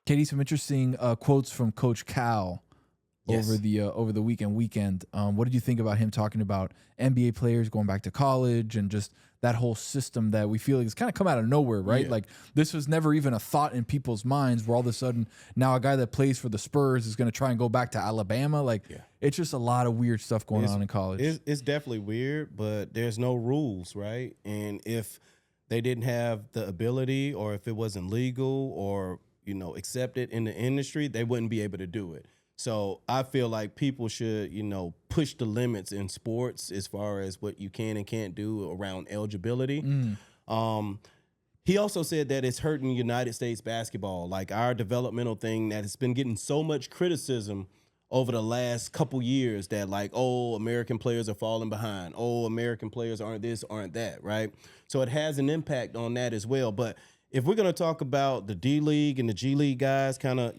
Katie, some interesting quotes from Coach Cal Yes. over the weekend. What did you think about him talking about NBA players going back to college and just that whole system that we feel like it's kind of come out of nowhere, right? Yeah. Like this was never even a thought in people's minds where all of a sudden now a guy that plays for the Spurs is going to try and go back to Alabama. Like it's just a lot of weird stuff going on in college. It's definitely weird, but there's no rules, right? And if they didn't have the ability or if it wasn't legal or, accepted in the industry, they wouldn't be able to do it. So I feel like people should, push the limits in sports as far as what you can and can't do around eligibility. He also said that it's hurting United States basketball, like our developmental thing that has been getting so much criticism over the last couple years that like, oh, American players are falling behind. Oh, American players aren't this, aren't that, right? So it has an impact on that as well. But if we're going to talk about the D League and the G League guys kind of,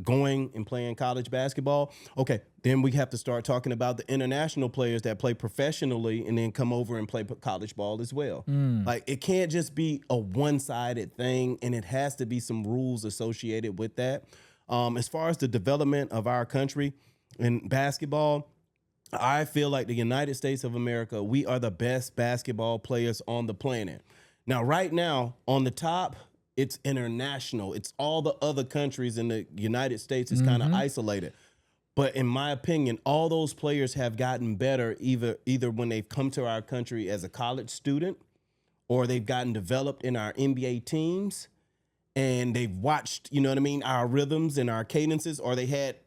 going and playing college basketball, okay, then we have to start talking about the international players that play professionally and then come over and play college ball as well. Like it can't just be a one-sided thing, and it has to be some rules associated with that. As far as the development of our country in basketball, I feel like the United States of America, we are the best basketball players on the planet. Now, right now, on the top, it's international. It's all the other countries in the United States is kind of isolated. But in my opinion, all those players have gotten better either when they've come to our country as a college student or they've gotten developed in our NBA teams and they've watched, our rhythms and our cadences, or they had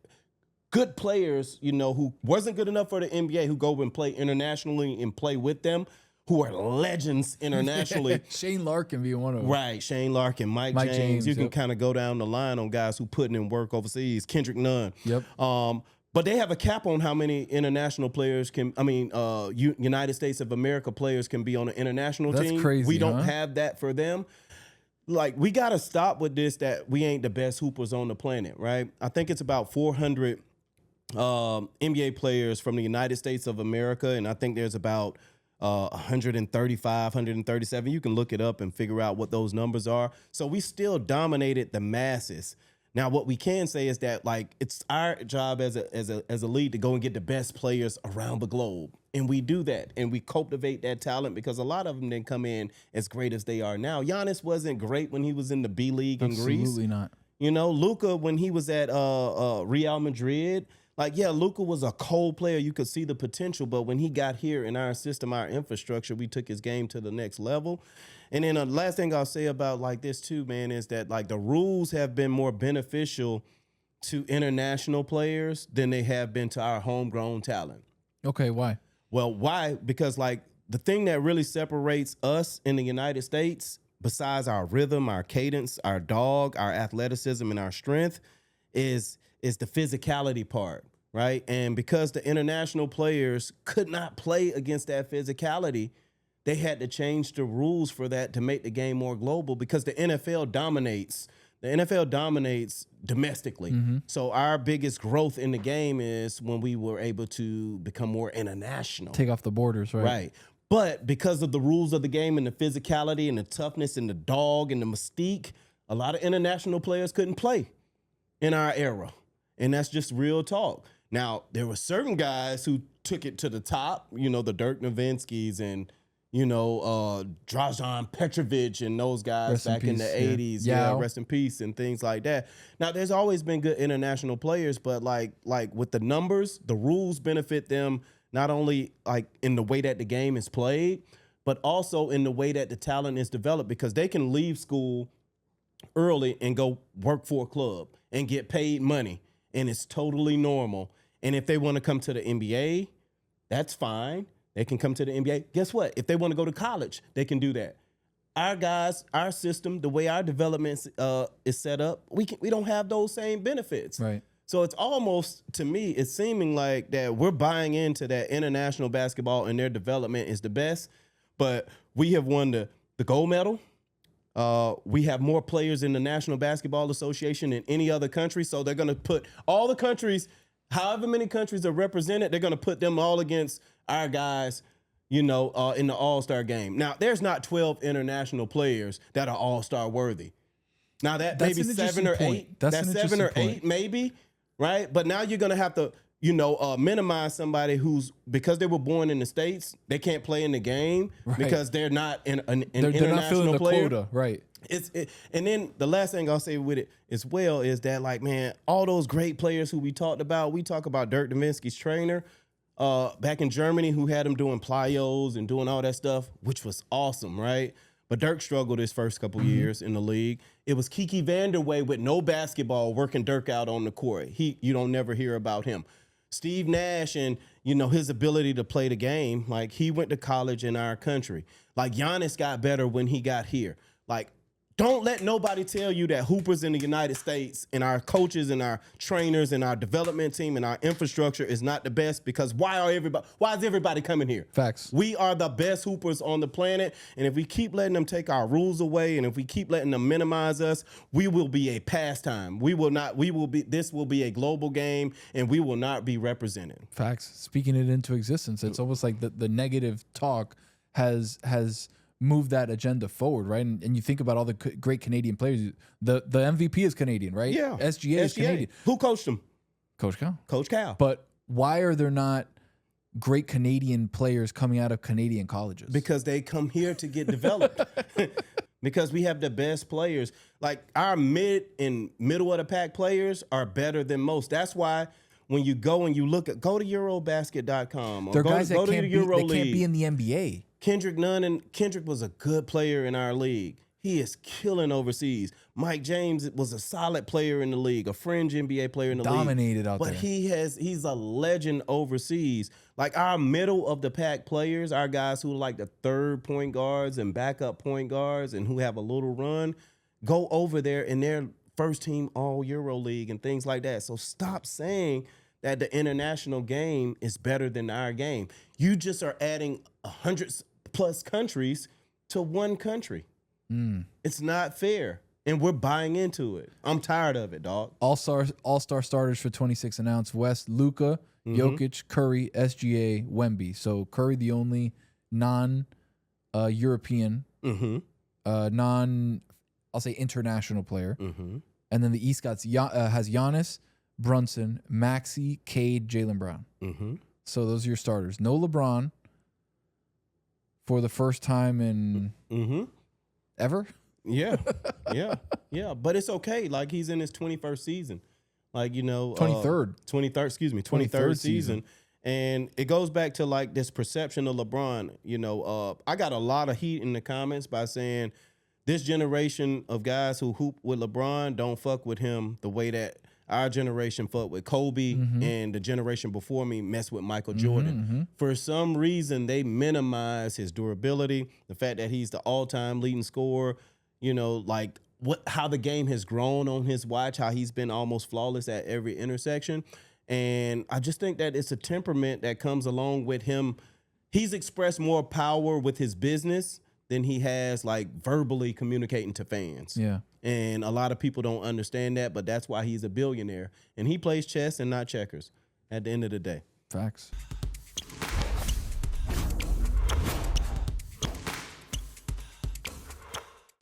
good players, who wasn't good enough for the NBA who go and play internationally and play with them, who are legends internationally. Shane Larkin being one of them. Right, Shane Larkin, Mike James. You can kind of go down the line on guys who putting in work overseas. Kendrick Nunn. Yep. But they have a cap on how many international players United States of America players can be on an international team. That's crazy. We don't have that for them. Like, we got to stop with this that we ain't the best hoopers on the planet, right? I think it's about 400 NBA players from the United States of America, and I think there's about 135, 137. You can look it up and figure out what those numbers are. So we still dominated the masses. Now, what we can say is that, like, it's our job as a league to go and get the best players around the globe. And we do that. And we cultivate that talent because a lot of them didn't come in as great as they are now. Giannis wasn't great when he was in the B League in Greece. Absolutely not. Luka, when he was at Real Madrid, Luka was a cold player. You could see the potential. But when he got here in our system, our infrastructure, we took his game to the next level. And then the last thing I'll say about like this too, man, is that like the rules have been more beneficial to international players than they have been to our homegrown talent. Okay, why? Well, why? Because like the thing that really separates us in the United States, besides our rhythm, our cadence, our dog, our athleticism, and our strength, is the physicality part, right? And because the international players could not play against that physicality, they had to change the rules for that to make the game more global because the NFL dominates. The NFL dominates domestically. So our biggest growth in the game is when we were able to become more international. Take off the borders, right? Right. But because of the rules of the game and the physicality and the toughness and the dog and the mystique, a lot of international players couldn't play in our era. And that's just real talk. Now, there were certain guys who took it to the top, the Dirk Nowitzkis and Dražan Petrovic and those guys back in the 80s. Yeah, rest in peace and things like that. Now, there's always been good international players, but like with the numbers, the rules benefit them not only like in the way that the game is played, but also in the way that the talent is developed because they can leave school early and go work for a club and get paid money, and it's totally normal. And if they want to come to the NBA, that's fine. They can come to the NBA. Guess what? If they want to go to college, they can do that. Our guys, our system, the way our development is set up, we don't have those same benefits. Right. So it's almost, to me, it's seeming like that we're buying into that international basketball and their development is the best. But we have won the gold medal. We have more players in the National Basketball Association than any other country. So they're going to put all the countries, however many countries are represented, they're going to put them all against our guys, in the All-Star game. Now, there's not 12 international players that are All-Star worthy. Now that That's maybe an 7 or interesting 8. point. That's an seven or interesting 8 point. maybe, right? But now you're gonna have to, minimize somebody who's, because they were born in the States, they can't play in the game because they're not an They're international not filling the player. quota, right? And then the last thing I'll say with it as well is that, like, man, all those great players who we talked about, we talk about Dirk Nowitzki's trainer back in Germany, who had him doing plyos and doing all that stuff, which was awesome, right? But Dirk struggled his first couple years in the league. It was Kiki Vanderway with no basketball working Dirk out on the court. You don't never hear about him. Steve Nash and, his ability to play the game, like, he went to college in our country. Like, Giannis got better when he got here. Like, don't let nobody tell you that hoopers in the United States and our coaches and our trainers and our development team and our infrastructure is not the best, because why is everybody coming here? Facts. We are the best hoopers on the planet, and if we keep letting them take our rules away, and if we keep letting them minimize us, we will be a pastime. This will be a global game, and we will not be represented. Facts. Speaking it into existence, it's almost like the negative talk has move that agenda forward, right? And you think about all the great Canadian players. The MVP is Canadian, right? Yeah. SGA is Canadian. Who coached him? Coach Cal. Coach Cal. But why are there not great Canadian players coming out of Canadian colleges? Because they come here to get developed. Because we have the best players. Like, our mid and middle of the pack players are better than most. That's why when you go and you go to Eurobasket.com or there are guys go that to the Euro can't League. be in the NBA. Kendrick was a good player in our league. He is killing overseas. Mike James was a solid player in the league, a fringe NBA player in the league. Dominated out there. But he's a legend overseas. Like, our middle of the pack players, our guys who are like the third point guards and backup point guards and who have a little run, go over there in their first team all Euro League and things like that. So stop saying that the international game is better than our game. You just are adding 100+ countries to one country. It's not fair, and we're buying into it. I'm tired of it, dog. All-star starters for 26 announced. West, Luka, Jokic, Curry, SGA, Wemby. So Curry, the only non-European, I'll say international player. And then the East has Giannis, Brunson, Maxey, Cade, Jaylen Brown. So those are your starters. No LeBron for the first time in ever. Yeah. But it's okay. Like, he's in his 21st season. Like, 23rd season. And it goes back to, like, this perception of LeBron. I got a lot of heat in the comments by saying this generation of guys who hoop with LeBron don't fuck with him the way that our generation fuck with Kobe and the generation before me mess with Michael Jordan. For some reason, they minimize his durability, the fact that he's the all-time leading scorer, like how the game has grown on his watch, how he's been almost flawless at every intersection. And I just think that it's a temperament that comes along with him. He's expressed more power with his business than he has, like, verbally communicating to fans. Yeah. And a lot of people don't understand that, but that's why he's a billionaire. And he plays chess and not checkers at the end of the day. Facts.